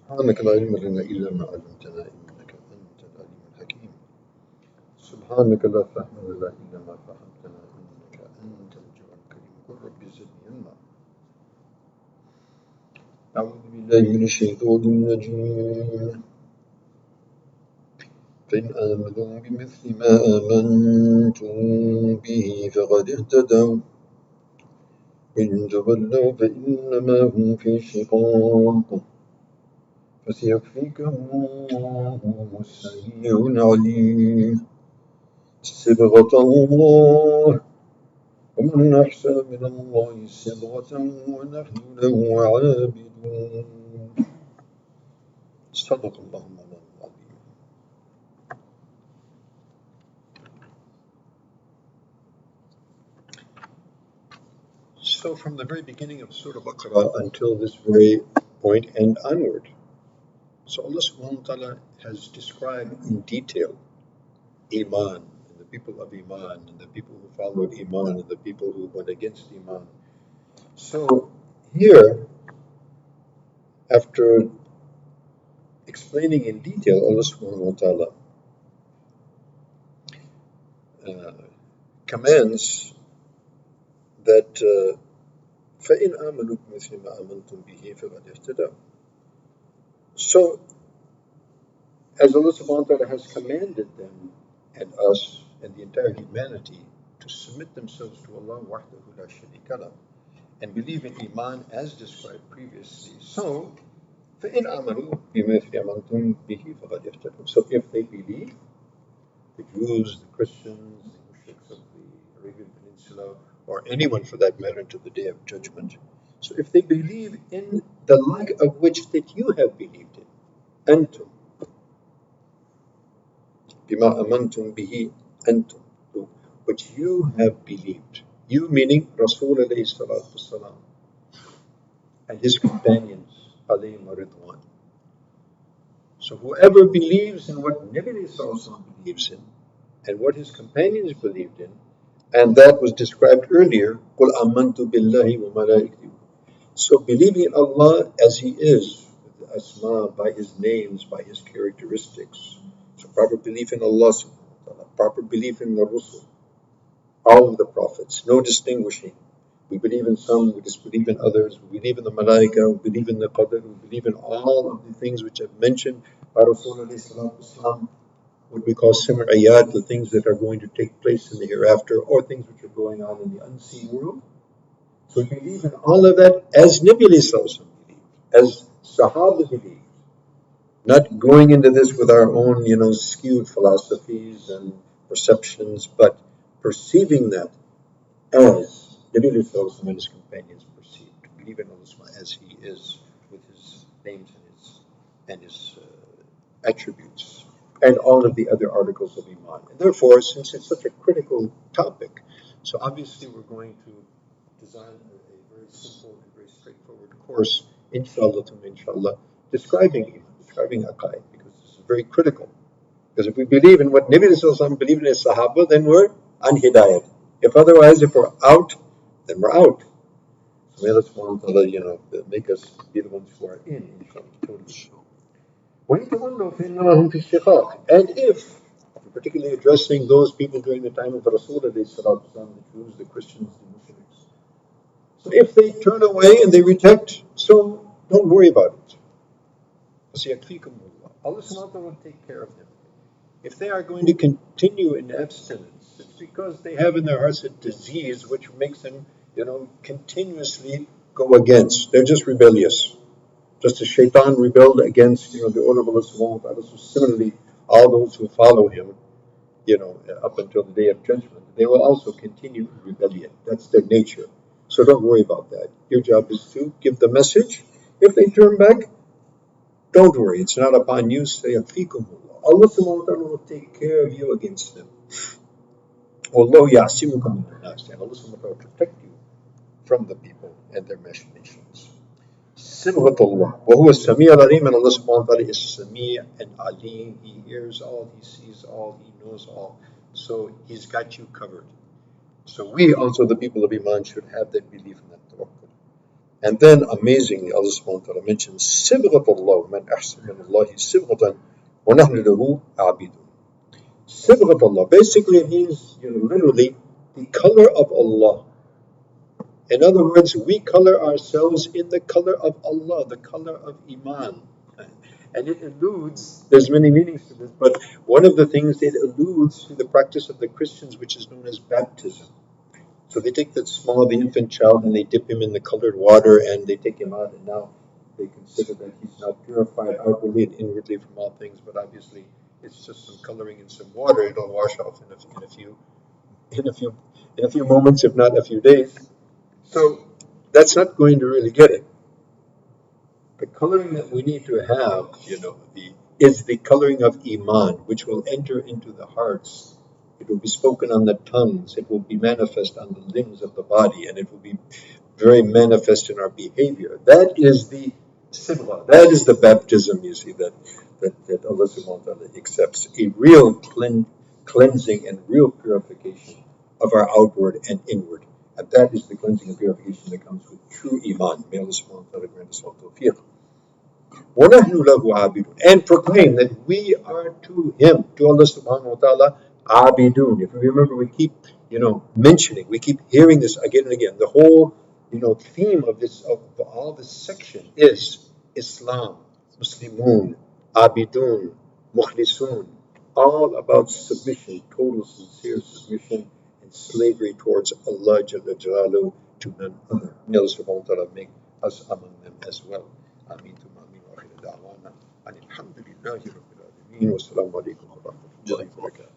سبحانك لا علم لنا إلا ما علمتنا إنك أنت العليم الحكيم. سبحانك لا فهم لنا إلا ما فهمتنا إنك أنت الجواد الكريم. قل رب زدني علما. أعوذ بالله من الشيطان الرجيم. فإن آمنوا بمثل ما آمنتم به فقد اهتدوا وإن تولوا فإنما هم في شقاق فسيكفيكهم الله السميع العليم. صبغة الله ومن أحسن من الله صبغة ونحن له عابدون. صدق الله العظيم. So from the very beginning of Surah Baqarah until this very point and onward, so Allah subhanahu wa ta'ala has described in detail Iman, and the people of Iman, and the people who followed Iman, and the people who went against Iman. So here, after explaining in detail, Allah subhanahu wa ta'ala commands that فَإِنْ آمَنُوا بِمِثْلِ مَا آمَنْتُمْ بِهِ فَقَدْ اهْتَدَوْا. So, as Allah subhanahu wa ta'ala has commanded them and us and the entire humanity to submit themselves to Allah wahdahu la sharika lah and believe in Iman as described previously. So, فَإِنْ آمَنُوا بِمِثْلِ آمَنْتُمْ بِهِ فَقَدْ اهْتَدَوْا. So if they believe, the Jews, the Christians, the mushriks of the Arabian Peninsula, or anyone for that matter until the Day of Judgment. So if they believe in the like of which that you have believed in, أنتم بما أمنتم به أنتم, which you have believed. You meaning Rasul alayhi salatu wasalam and his companions alayhim ridwan. So whoever believes in what Nabi sallallahu believes in and what his companions believed in, and that was described earlier, قُلْ آمَنْتُ بِاللَّهِ وَمَلَائِكَتِهِ. So believing in Allah as He is, with the asma, by His names, by His characteristics. So proper belief in Allah, proper belief in the Rusul, all of the prophets, no distinguishing. We believe in some, we disbelieve in others, we believe in the Malaika, we believe in the Qadr, we believe in all of the things which I've mentioned by Rasulullah, what we call sim'iyat, the things that are going to take place in the hereafter, or things which are going on in the unseen world. So we believe in all of that as Nabi believed, as Sahaba believed, not going into this with our own, skewed philosophies and perceptions, but perceiving that as Nabi and his companions perceived, to believe in Allah as He is, with His names and His attributes, and all of the other articles of Iman. And therefore, since it's such a critical topic, so obviously we're going to design a very simple and very straightforward course, inshallah, describing Iman, describing Aqaid, because this is very critical. Because if we believe in what Nabi Sallallahu believed in his Sahaba, then we're on Hidayat. If otherwise, if we're out, then we're out. So may Allah subhanahu wa ta'ala, make us be the ones who are in, inshallah, totally. And if, particularly addressing those people during the time of the Rasul, the Jews, the Christians, the Muslims. So if they turn away and they reject, so don't worry about it. Allah will take care of them. If they are going to continue in abstinence, it's because they have in their hearts a disease which makes them, continuously go against. They're just rebellious. Just as Shaitan rebelled against, the order of Allah subhanahu wa ta'ala, so similarly, all those who follow him, up until the Day of Judgment, they will also continue in rebellion. That's their nature. So don't worry about that. Your job is to give the message. If they turn back, don't worry. It's not upon you. Sayyafikumullah. Allah subhanahu wa ta'ala will take care of you against them. Wallahu ya'simuka minan nas. And Allah subhanahu wa ta'ala will protect you from the people and their machinations. Sibghatullah. Wa Sami' al-Alim, and Allah subhanahu wa ta'ala is Sami' and Alim. He hears all, He sees all, He knows all. So He's got you covered. So we also, the people of Iman, should have that belief in that tawakkul. And then amazingly, Allah subhanahu wa ta'ala mentions Sibghat Allah, man ahsan min Allahi sibghatan, wa nahnu lahu abidun. Sibghat Allah basically it means, literally, the color of Allah. In other words, we color ourselves in the color of Allah, the color of Iman. And it alludes, there's many meanings to this, but one of the things it alludes to the practice of the Christians, which is known as baptism. So they take the infant child, and they dip him in the colored water, and they take him out, and now they consider that he's now purified outwardly and inwardly from all things. But obviously, it's just some coloring in some water; it'll wash off in a few in a few moments, if not a few days. So that's not going to really get it. The coloring that we need to have, is the coloring of Iman, which will enter into the hearts. It will be spoken on the tongues. It will be manifest on the limbs of the body, and it will be very manifest in our behavior. That is the sibla. That is the baptism, you see, that Allah subhanahu wa ta'ala accepts. A real cleansing and real purification of our outward and inward. And that is the cleansing and purification that comes with true Iman. May Allah subhanahu wa ta'ala grant us all tawfiq. وَنَحْنُ لَهُ عَابِدُونَ, and proclaim that we are to Him, to Allah subhanahu wa ta'ala, abidun. If you remember, we keep, mentioning, we keep hearing this again and again. The whole, theme of all this section is Islam, Muslimun, abidun, mukhlisun, all about submission, total sincere submission and slavery towards Allah Jalla Jalaluhu, to none other. May Allah subhanahu wa ta'ala make us among them as well. آمين ثم آمين وآخر دعوانا أن الحمد لله رب العالمين والسلام عليكم ورحمة الله وبركاته.